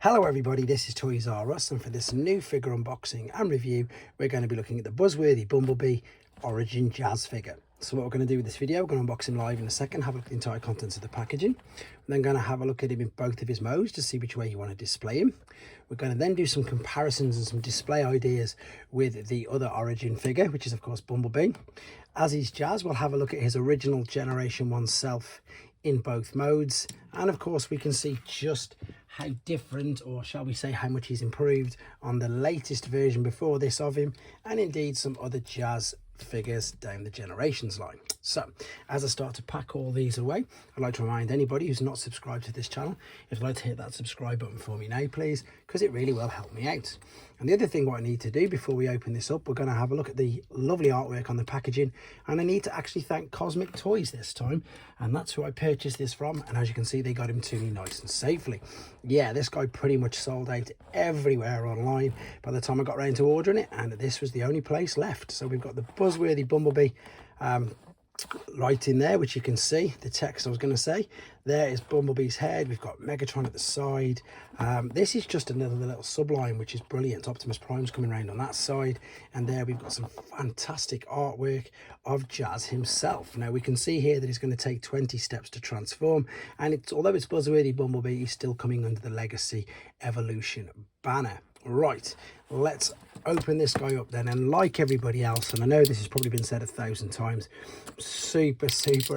Hello everybody, this is Toys R Us, and for this new figure unboxing and review, we're going to be looking at the buzzworthy Bumblebee Origin Jazz figure. So what we're going to do with this video, we're going to unbox him live in a second, have a look at the entire contents of the packaging. We're then going to have a look at him in both of his modes to see which way you want to display him. We're going to then do some comparisons and some display ideas with the other Origin figure, which is of course Bumblebee. As he's Jazz, we'll have a look at his original Generation 1 self in both modes, and of course we can see just how different, or shall we say how much he's improved on the latest version before this of him, and indeed some other Jazz figures down the Generations line. So as I start to pack all these away, I'd like to remind anybody who's not subscribed to this channel, if you'd like to hit that subscribe button for me now please, because it really will help me out. And the other thing what I need to do before we open this up, we're going to have a look at the lovely artwork on the packaging, and I need to actually thank Cosmic Toys this time, and that's who I purchased this from, and as you can see they got him to me nice and safely. Yeah, this guy pretty much sold out everywhere online by the time I got around to ordering it, and this was the only place left. So we've got the buzzworthy Bumblebee right in there, which you can see the text I was going to say. There is Bumblebee's head. We've got Megatron at the side. This is just another little subline, which is brilliant. Optimus Prime's coming around on that side, and there we've got some fantastic artwork of Jazz himself. Now we can see here that he's going to take 20 steps to transform, and it's, although it's buzzworthy Bumblebee, he's still coming under the Legacy Evolution banner. Right, let's open this guy up then, and like everybody else, and I know this has probably been said 1,000 times, super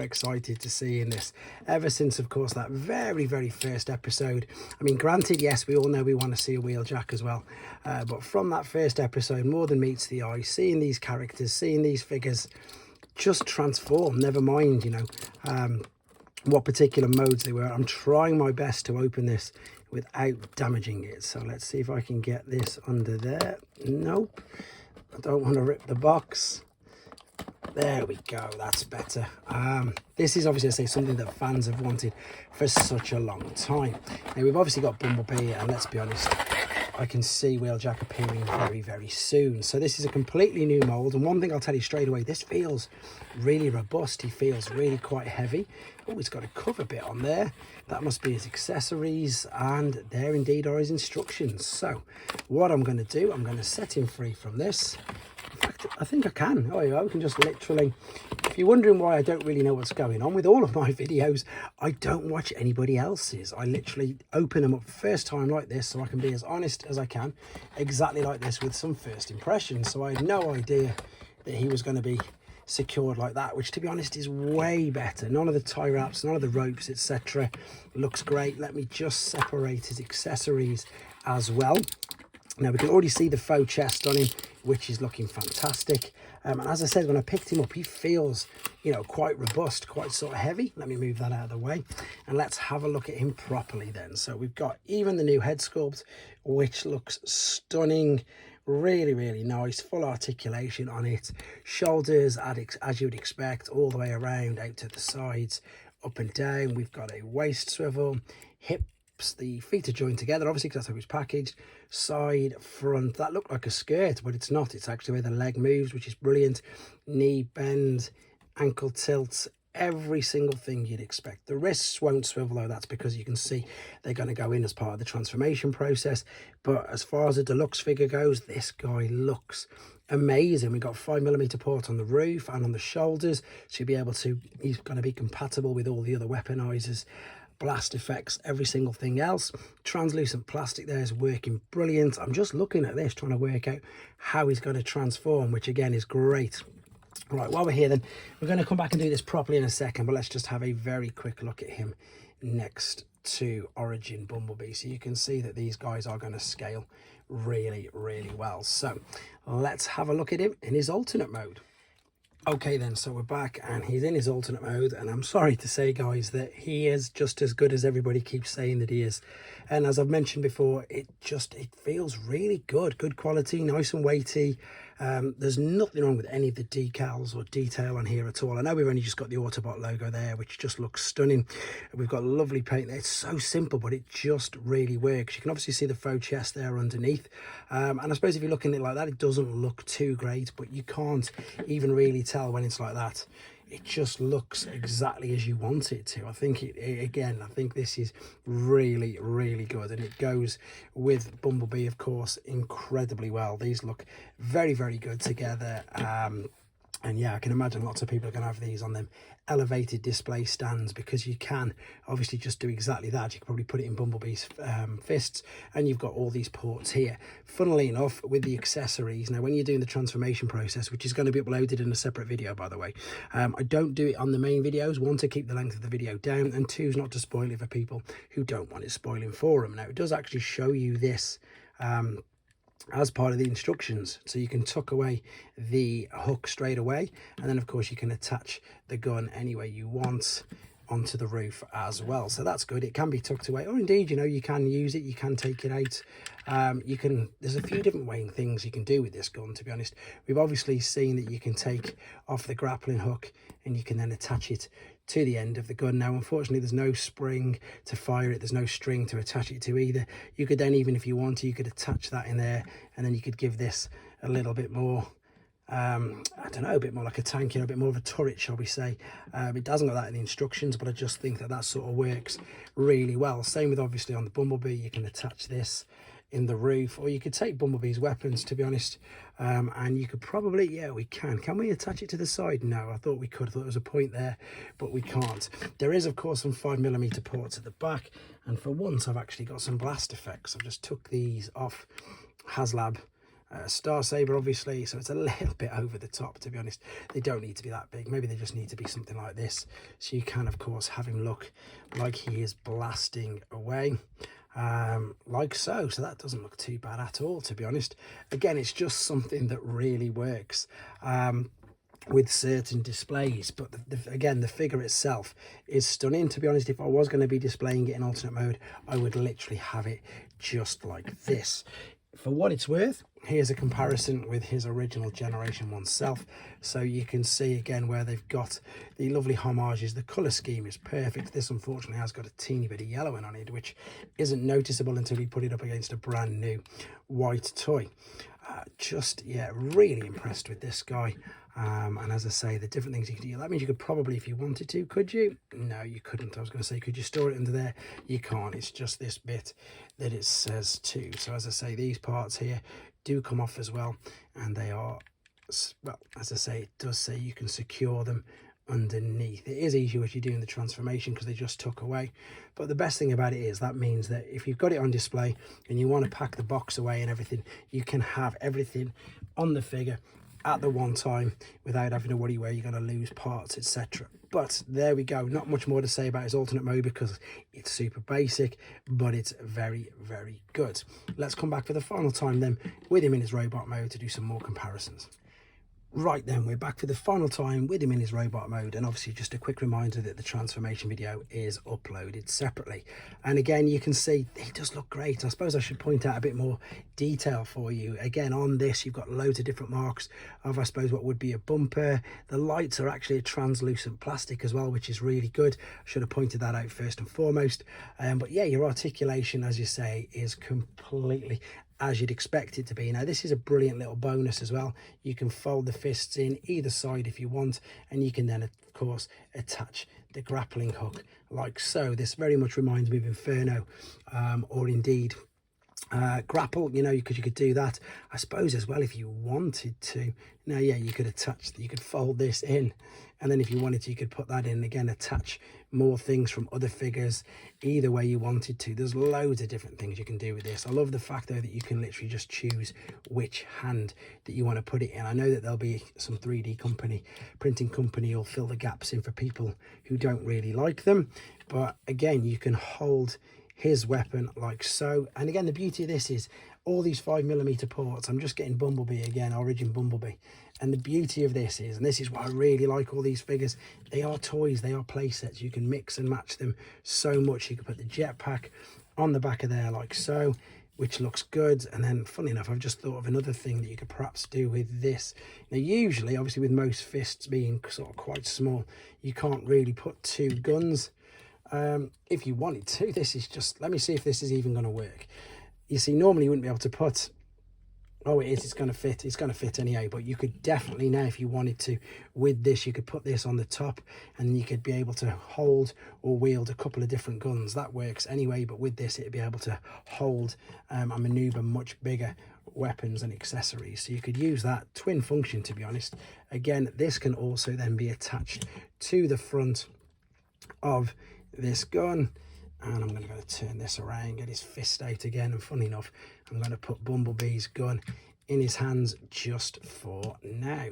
excited to see in this, ever since of course that very first episode. I mean, granted, yes, we all know we want to see a Wheeljack as well, but from that first episode, more than meets the eye, seeing these characters, seeing these figures just transform, never mind, you know, what particular modes they were. I'm trying my best to open this without damaging it, so let's see if I can get this under there. Nope, I don't want to rip the box. There we go, that's better. This is obviously, I say, something that fans have wanted for such a long time. Now we've obviously got Bumblebee, and let's be honest, I can see Wheeljack appearing very soon. So this is a completely new mold, and one thing I'll tell you straight away, this feels really robust. He feels really quite heavy. Oh, he's got a cover bit on there. That must be his accessories, and there indeed are his instructions. So what I'm going to do, I'm going to set him free from this. In fact, I think I can. Oh yeah, I can just literally, if you're wondering why I don't really know what's going on with all of my videos, I don't watch anybody else's. I literally open them up first time like this, so I can be as honest as I can, exactly like this, with some first impressions. So I had no idea that he was going to be secured like that, which to be honest is way better. None of the tie wraps, none of the ropes, etc. looks great. Let me just separate his accessories as well. Now we can already see the faux chest on him, which is looking fantastic. And as I said, when I picked him up, he feels, you know, quite robust, quite sort of heavy. Let me move that out of the way, and let's have a look at him properly then. So we've got even the new head sculpt, which looks stunning. Really nice, full articulation on it. Shoulders, as you would expect, all the way around, out to the sides, up and down. We've got a waist swivel, hips, the feet are joined together, obviously, because that's how it's packaged. Side, front, that looked like a skirt, but it's not. It's actually where the leg moves, which is brilliant. Knee bend, ankle tilts, every single thing you'd expect. The wrists won't swivel though, that's because you can see they're going to go in as part of the transformation process. But as far as the deluxe figure goes, this guy looks amazing. We've got 5mm port on the roof and on the shoulders, so you'll be able to, he's going to be compatible with all the other weaponizers, blast effects, every single thing else. Translucent plastic there is working brilliant. I'm just looking at this, trying to work out how he's going to transform, which again is great. Right, while we're here then, we're going to come back and do this properly in a second, but let's just have a very quick look at him next to Origin Bumblebee. So you can see that these guys are going to scale really well. So let's have a look at him in his alternate mode. Okay then, so we're back and he's in his alternate mode, and I'm sorry to say, guys, that he is just as good as everybody keeps saying that he is. And as I've mentioned before, it feels really good quality, nice and weighty. There's nothing wrong with any of the decals or detail on here at all. I know we've only just got the Autobot logo there, which just looks stunning. We've got lovely paint there. It's so simple, but it just really works. You can obviously see the faux chest there underneath, and I suppose if you're looking at it like that, it doesn't look too great, but you can't even really tell when it's like that. it just looks exactly as you want it to. I think again, I think this is really, really good, and it goes with Bumblebee, of course, incredibly well. These look very, very good together. And yeah, I can imagine lots of people are going to have these on them elevated display stands, because you can obviously just do exactly that. You can probably put it in Bumblebee's fists, and you've got all these ports here. Funnily enough, with the accessories, now when you're doing the transformation process, which is going to be uploaded in a separate video, by the way, I don't do it on the main videos. One, to keep the length of the video down, and two, is not to spoil it for people who don't want it spoiling for them. Now, it does actually show you this as part of the instructions, so you can tuck away the hook straight away, and then of course you can attach the gun any way you want onto the roof as well. So that's good. It can be tucked away, or indeed, you know, you can use it, you can take it out. You can, there's a few different things you can do with this gun, to be honest. We've obviously seen that you can take off the grappling hook and you can then attach it to the end of the gun. Now, unfortunately, there's no spring to fire it, there's no string to attach it to either. You could then, even if you want to, you could attach that in there, and then you could give this a little bit more, I don't know, a bit more like a tank, you know, a bit more of a turret, shall we say. It doesn't got that in the instructions, but I just think that that sort of works really well. Same with, obviously, on the Bumblebee, you can attach this in the roof, or you could take Bumblebee's weapons, to be honest, and you could probably, yeah, we can we attach it to the side? No, I thought we could. I thought there was a point there, but we can't. There is, of course, some 5mm ports at the back, and for once I've actually got some blast effects. I've just took these off HasLab Star Saber, obviously, so it's a little bit over the top, to be honest. They don't need to be that big. Maybe they just need to be something like this, so you can, of course, have him look like he is blasting away, like so. So that doesn't look too bad at all, to be honest. Again, it's just something that really works with certain displays, but again, the figure itself is stunning. To be honest, if I was going to be displaying it in alternate mode, I would literally have it just like this. For what it's worth, here's a comparison with his original Generation 1 self, so you can see again where they've got the lovely homages. The colour scheme is perfect. This unfortunately has got a teeny bit of yellowing on it, which isn't noticeable until we put it up against a brand new white toy. Just, yeah, really impressed with this guy. And as I say, the different things you can do, that means you could probably, if you wanted to, could you? No, you couldn't. I was going to say, could you store it under there? You can't. It's just this bit that it says to. So as I say, these parts here do come off as well, and they are, well, as I say, it does say you can secure them underneath. It is easier if you're doing the transformation because they just tuck away, but the best thing about it is that means that if you've got it on display and you want to pack the box away and everything, you can have everything on the figure at the one time without having to worry where you're going to lose parts, etc. But there we go. Not much more to say about his alternate mode because it's super basic, but it's very, very good. Let's come back for the final time then with him in his robot mode to do some more comparisons. Right then, we're back for the final time with him in his robot mode, and obviously just a quick reminder that the transformation video is uploaded separately. And again, you can see he does look great. I suppose I should point out a bit more detail for you. Again, on this, you've got loads of different marks of, I suppose, what would be a bumper. The lights are actually a translucent plastic as well, which is really good. I should have pointed that out first and foremost. But yeah, your articulation, as you say, is completely as you'd expect it to be. Now, this is a brilliant little bonus as well. You can fold the fists in either side if you want, and you can then, of course, attach the grappling hook like so. This very much reminds me of Inferno, or indeed grapple, you know, because you could do that, I suppose, as well if you wanted to. Now, yeah, you could attach, you could fold this in, and then if you wanted to, you could put that in again, attach more things from other figures, either way you wanted to. There's loads of different things you can do with this. I love the fact, though, that you can literally just choose which hand that you want to put it in. I know that there'll be some 3D company, printing company, will fill the gaps in for people who don't really like them. But again, you can hold his weapon like so. And again, the beauty of this is all these 5mm ports. I'm just getting Bumblebee again, Origin Bumblebee. And the beauty of this is, and this is what I really like all these figures, they are toys, they are play sets. You can mix and match them so much. You can put the jetpack on the back of there like so, which looks good. And then, funny enough, I've just thought of another thing that you could perhaps do with this. Now, usually, obviously, with most fists being sort of quite small, you can't really put two guns. If you wanted to, this is just, let me see if this is even going to work. You see, normally you wouldn't be able to put, Oh, it is. It's going to fit. It's going to fit anyway. But you could definitely now, if you wanted to, with this, you could put this on the top and you could be able to hold or wield a couple of different guns. That works anyway. But with this, it'd be able to hold and maneuver much bigger weapons and accessories. So you could use that twin function, to be honest. Again, this can also then be attached to the front of this gun. And I'm going to turn this around, get his fist out again, and funny enough, I'm going to put Bumblebee's gun in his hands just for now.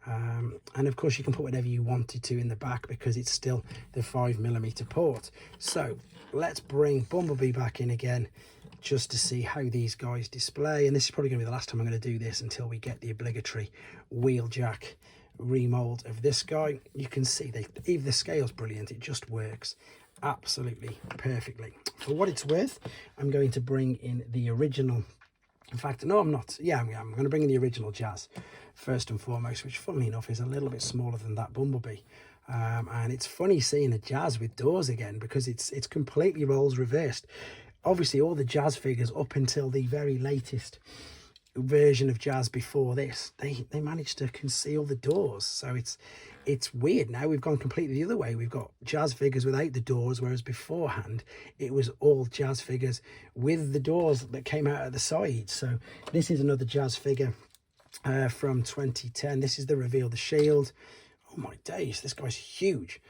And of course you can put whatever you wanted to in the back because it's still the 5mm port. So let's bring Bumblebee back in again just to see how these guys display. And this is probably going to be the last time I'm going to do this until we get the obligatory wheeljack remold of this guy. You can see even the scale's brilliant. It just works absolutely perfectly. For what it's worth, I'm going to bring in the original. In fact, no, I'm not. Yeah, I'm going to bring in the original Jazz first and foremost, which funnily enough is a little bit smaller than that Bumblebee. And it's funny seeing a Jazz with doors again because it's completely roles reversed. Obviously, all the Jazz figures up until the very latest version of Jazz before this, they managed to conceal the doors. So it's weird. Now we've gone completely the other way. We've got Jazz figures without the doors, whereas beforehand it was all Jazz figures with the doors that came out at the sides. So this is another Jazz figure from 2010. This is the Reveal the Shield. Oh my days, this guy's huge,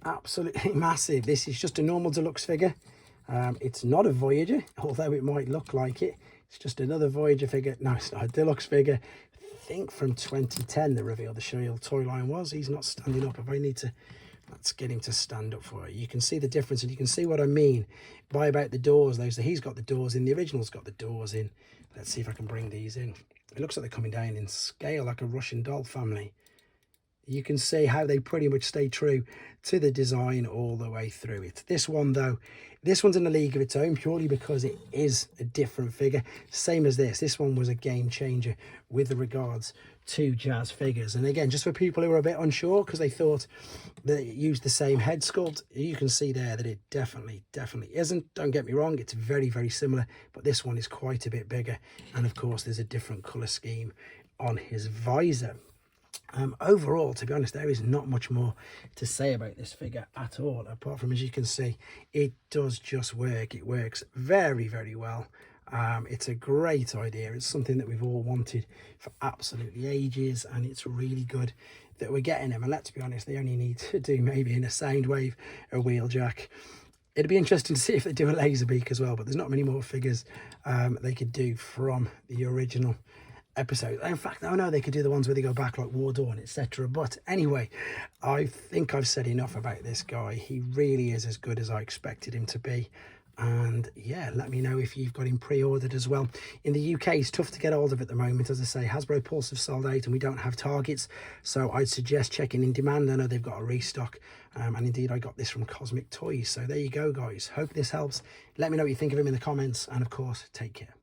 absolutely massive. This is just a normal deluxe figure. It's not a Voyager, although it might look like it. It's just another Voyager figure. No, it's not a deluxe figure. I think from 2010, the Reveal the Shield toy line was. He's not standing up. If I need to, let's get him to stand up for it. You can see the difference, and you can see what I mean by about the doors. Though, so he's got the doors in. The original's got the doors in. Let's see if I can bring these in. It looks like they're coming down in scale, like a Russian doll family. You can see how they pretty much stay true to the design all the way through it. This one, though, this one's in a league of its own purely because it is a different figure. Same as this. This one was a game changer with regards to Jazz figures. And again, just for people who are a bit unsure because they thought that it used the same head sculpt, you can see there that it definitely isn't. Don't get me wrong, it's very, very similar, but this one is quite a bit bigger. And of course, there's a different colour scheme on his visor. Overall, to be honest, there is not much more to say about this figure at all, apart from, as you can see, it does just work. It works very, very well. It's a great idea. It's something that we've all wanted for absolutely ages, and it's really good that we're getting them. And let's be honest, they only need to do maybe in a Soundwave, a wheeljack. It'd be interesting to see if they do a Laserbeak as well, but there's not many more figures they could do from the original episode. In fact, I know they could do the ones where they go back like War Dawn, etc. But anyway, I think I've said enough about this guy. He really is as good as I expected him to be. And yeah, let me know if you've got him pre-ordered as well. In the UK, it's tough to get hold of at the moment. As I say, Hasbro Pulse have sold out and we don't have targets. So I'd suggest checking in demand. I know they've got a restock. And indeed, I got this from Cosmic Toys. So there you go, guys. Hope this helps. Let me know what you think of him in the comments. And of course, take care.